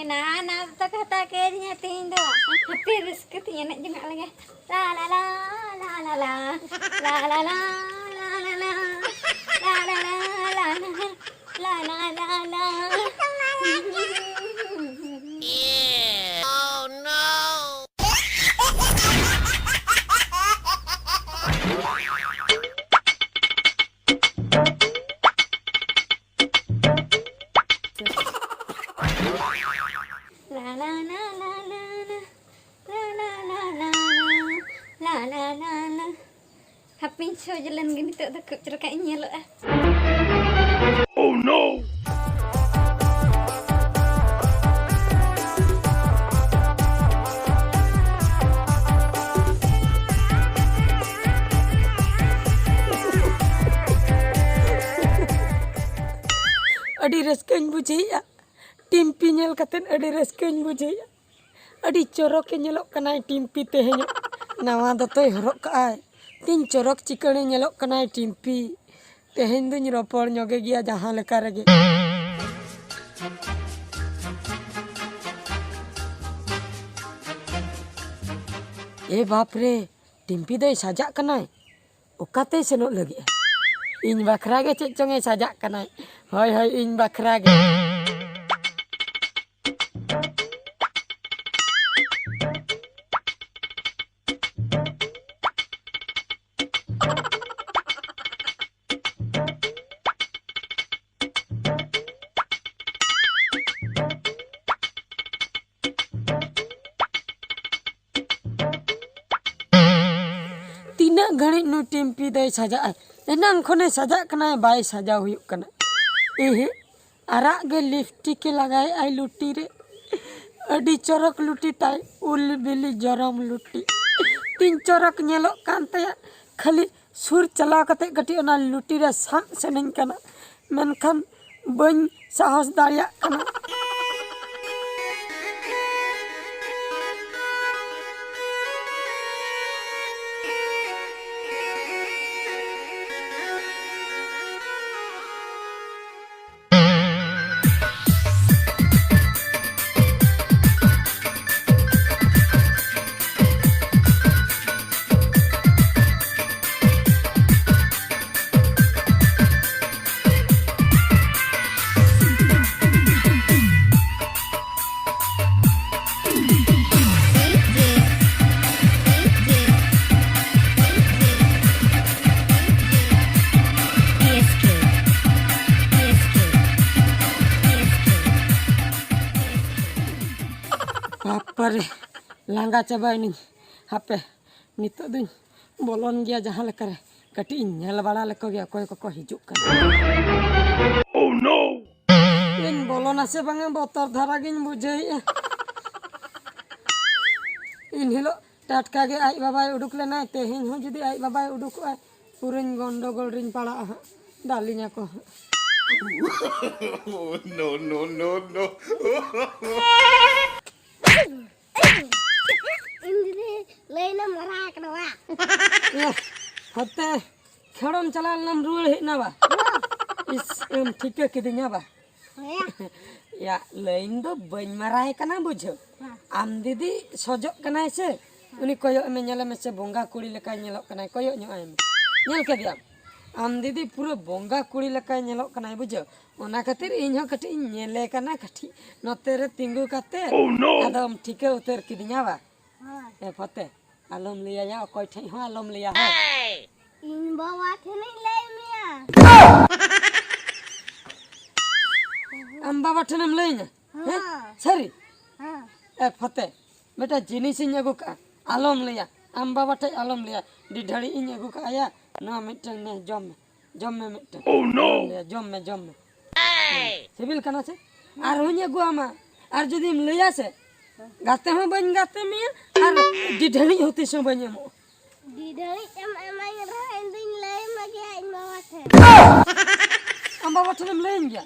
Nah, kata kayaknya tindo. Tapi rezeki enak juga lagi. La la la la la la la la la la la la la la la la la la. Yeah. Oh no. La la la la la la la la la la la la la. Hapin show jalan gini tuh takut cerkainya lo ah. Oh no! Adi raskañ bujaya timpi ñel katen adi raskañ bujaya adi corok ñelok kanai timpi teheño nawa dotoy horok kaay tin corok cikane ñelok kanai timpi teheñ duñ ropor ñoge giya jahan leka rege बाप रे टिम्पी दो सजाक कनाय ओकाते सेनोक लगे इन बखरा गे check चोंगे सजाक कनाय हय हय इन बखरा गे तीना घड़ी नु टिम्पी दो सजा एनांग खने सजा कनाय बाय सजा हुयुक कना एहे आराग गे लिपस्टिक के लगाए आई लुटी रे अडी चरक लुटी ताई उल बिली जरम लुटी तीन चरक ñelok kan taya खाली सुर चला कते गटी ओना लुटी रे सान सेनिन कना मेनखान बन साहस दाड़िया कना पर लांगा चाबाइनी हापे नितो दुñ बोलन गया जहां लेकर कटी ñel बड़ा लेको गया कोय को हिजुक कन Oh no! इन बोलना से बांगे बोतर धारा गिन बुझे इन हिलो टाटका गे आई बाबाय उडुक लेना तेहिन हो जदी आई बाबाय उडुक आय पुरिन गंडगोल रिन पड़ा डालिना को Oh no no no no! Lena marah kenapa? Ya होते खेड़म चलाल नाम रुड़ हेना बा इस ठीक के दिnya बा या लेन दो बन मराय कना बुझो आम दीदी सजक कनाय से उनी कोयो में ñele में से बोंगा कुड़ी लेका ñelok कनाय कोयो ño आय ñel के दिया आम दीदी पूरा बोंगा कुड़ी लेका ñelok कनाय बुझो ओना खातिर इन हो कटी ñele कना कटी नोते रे तिंगु काते Oh no! आदम ठीक उतर के दिnya बा ए फते आलम लिया या कोई ठई हो आलम लिया है In bawah sini lemnya. हम बाबा ठनम लेना हैं सरी ए फते बेटा जिनिस इन अगु का आलम लिया हम बाबा ठई आलम लिया डिढड़ी इन अगु का आया ना मिटन ने जम में मिटन Oh no! जम में सिविल कना से आर हुन अगु आमा आर जदि लिया से गाते हो बन गाते में आर डिढड़ी होती सो बन मो Di dari emang rending lem lagi in bawah sini. हम बाबा ठनम लेन गया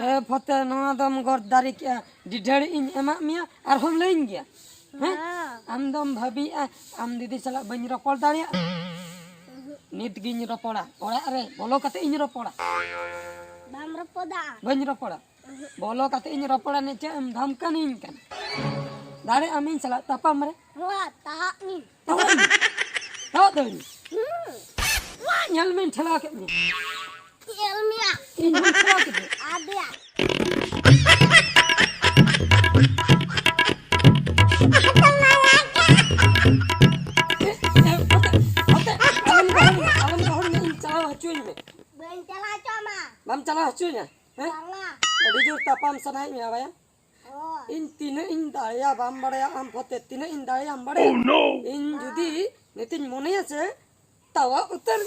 ए फते ना दम गोर दारी के डिढड़ी इन एमा मिया आर हम लेन गया हैं हम दम भाभी आम दीदी चला बन रपल दाड़िया nit giñ ropola ora re bolo kate iñ ropola Bam ropoda. bañ ropola bolo kate iñ ropola ne ce em dhamkanin kan dare amin salah tapam re Wah, tak ni. tahu deh nyal men thala ke ni Ilmiah. iñ thala ke Ada. alam kahun ni iñ salah hacuin me Bencala cuma. bam salah hacuin ya Salah. adi jur tapam sanai me awaya Oh. in tina in daya bam badaya am phote tina in daya am badaya Oh no! in judi nitin mone আছে tawa utar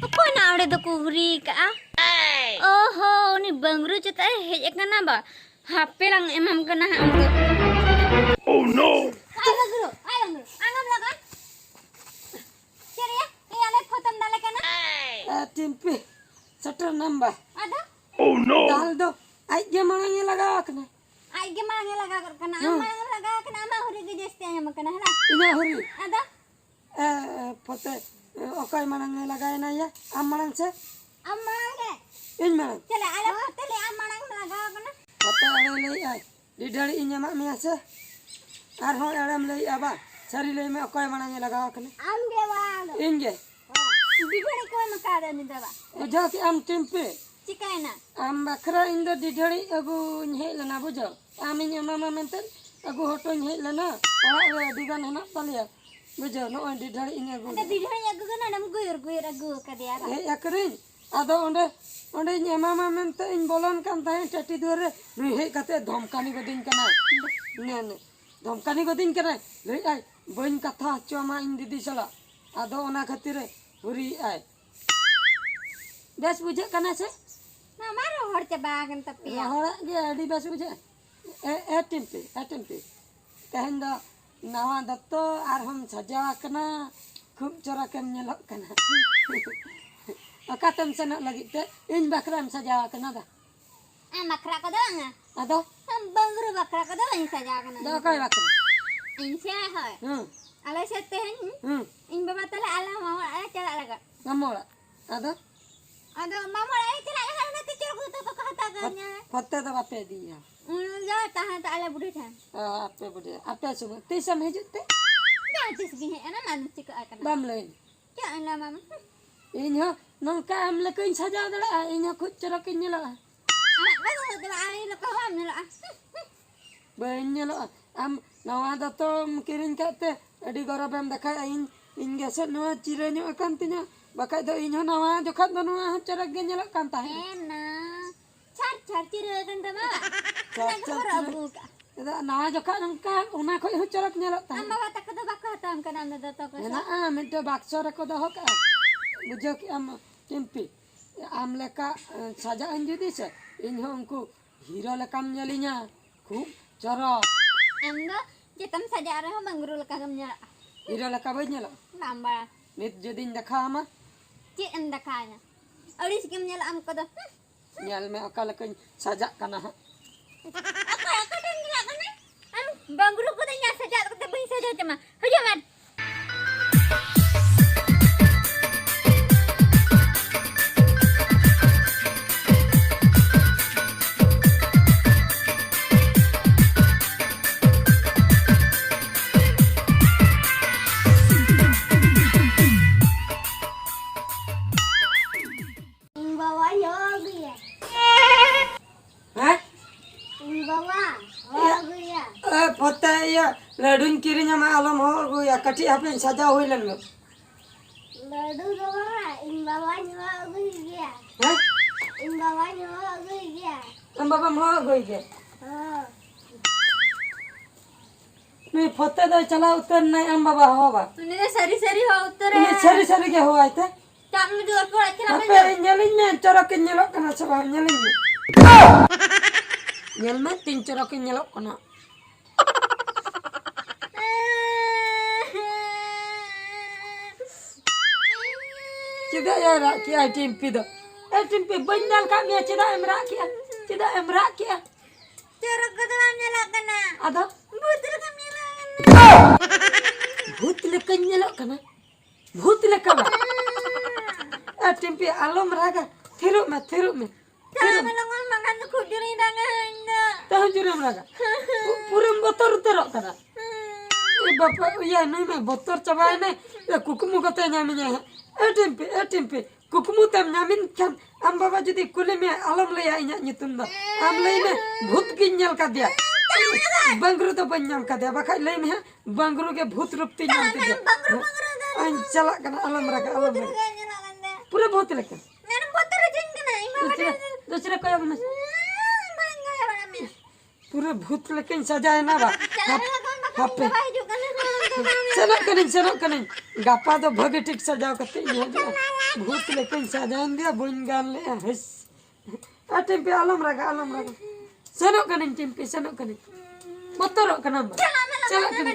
Apa nak ada tu kubri ka? Oh, ni bangru cita hej kana ba? HP lang emam kana amko. Oh no! Ayo guru, angam lagan. Cari ya, ini alek khotam dale kana. timpi setter namba Ada? Oh no! dal do ai ge manange laga akna Ay gimana laga kana? Amang laga kana ama huri ke jesti anya makana hala. ina hori Ada? phote okai manange laga na ya am manang se Amang ke. in manang Cale alek tele amang laga kana. phote are lei ai didari inya mak me ase ar ho aram lei aba sari lei me okai manange laga akna Am dewa. inge Diberi ko makada ni dawa. bujo ki am timpi Cikaina. am bakra indo didari agu nhe lana bujo amin mama menten agu hoto nhe lana ora re digan hanak talia bujo no didari ini agu Ada bidang yang gue kan ada guyur agu ke dia. hei akrin ado onde mama menten in bolon kan tahen tati dure nui hei kate dhomkani godin kana ne dhomkani godin kana lei ai boin katha choma in didi sala ado ona khatire huri ai bes bujhe kana se Nah, mana hor coba kan tapi ya. hora ge adi bes bujhe timpi tehen do nawa datto ar hum sajawa kana khub chora kem nyelok kana akatem senok lagi te in bakram sajawa kana da Ah, makra ko doang ah. ado Bangru bakra ko doang saja kan. do kai bakram Insya hoy. hmm Alay sa tehen. In baba tala ala mau ala cala laga. namola ado Ado mama ala cala laga na teacher ko to kata kanya. patte da bape dia Ya tahan tak ala budu tan. ape bude ape sumo tisam hejut te Dah tis gini ana man cik akan. bam lein Ya ana mam. inyo nongka am lekin sajawa dala inyo khub chora ken nyelok Anak baru tala ai lo ko ham lo ah. banyak lo am nawa dato kirin kate adi gorobem dekai in geset nawa cirenya akan tinya bakai do inyo nawa jokat do nawa cara genyelok kan tahe Enak. Car cire kan tama. Car Nak car ko rabu ka. ida nawa jokat nongka una khoi hu cara nyelok tahe Amma kata kata bakal tam kan anda dato ko. ena minta bakso reko doh ka bujo ki am timpi am leka sajaan judi se inyo unku hero lekam nyelinya khub cara Anda jetam saja arah bangru lekamnya. hero leka benyelok Nambah. nit judin dekha ama Cik anda kanya. Alis kimnya la am ko do. nyal me akal lekan sajak kana ha Aku dan gila kana. Am bangru ko tanya saja ko te bin saja cuma. Hajaman. Bawa yogi ya. Hah? Bawa yogi ya. पता है या लड़ून किरी नमा आलम हो गो या कटी आपने सजा हुई लन में Ladu bawa, in bawa yogi ya. हैं In bawa yogi ya. हम बाबा हो गई के Oh. नहीं पता तो चला उतर नहीं हम बाबा हो बा Ini sari-sari ho uttara. नहीं सरी सरी के हो आए थे Tak mau jual pula kira apa nyalin में चरक के nyelok kana sebab nyalin में nyel में तीन चरक के nyelok kana Cida ya rakyat timpi do. Timpi bandal kami cida em rakyat. Cida em rakyat. Cara kata kami nyalakan na. Ada? Betul kami nyalakan na. भूत लेके nyelok kana भूत लेके बा टिम्पी आलम रागा थिरुक में Jangan melongon makan kujuri danganda. tahu juram raga पूरे बोतर उतरok kana ए बापा या नहीं मैं बोतर चबाए ने कुकुमु कते न्यामिnya टिम्पी कुकुमु तम न्यामिन kan am baba jadi kule me alam le ya inya nyutum da am le me भूत की nyel ka dia bangru to banyam ka dia bakai le me bangru ke भूत रूप ती nyam ti dia an chalak kana alam raga पूरे भूत लेके Meron kotor dyan ka na. दूसरे कोई अब पूरे भूत लेकिन सजाए ना बा हापे चलो कने गप्पा तो भगे ठीक सजाओ कते ये जो भूत लेकिन सजान दिया बुन गान ले हस अटे पे आलम रगा चलो कने टिम्पी चलो कने मोतरो कना चलो कने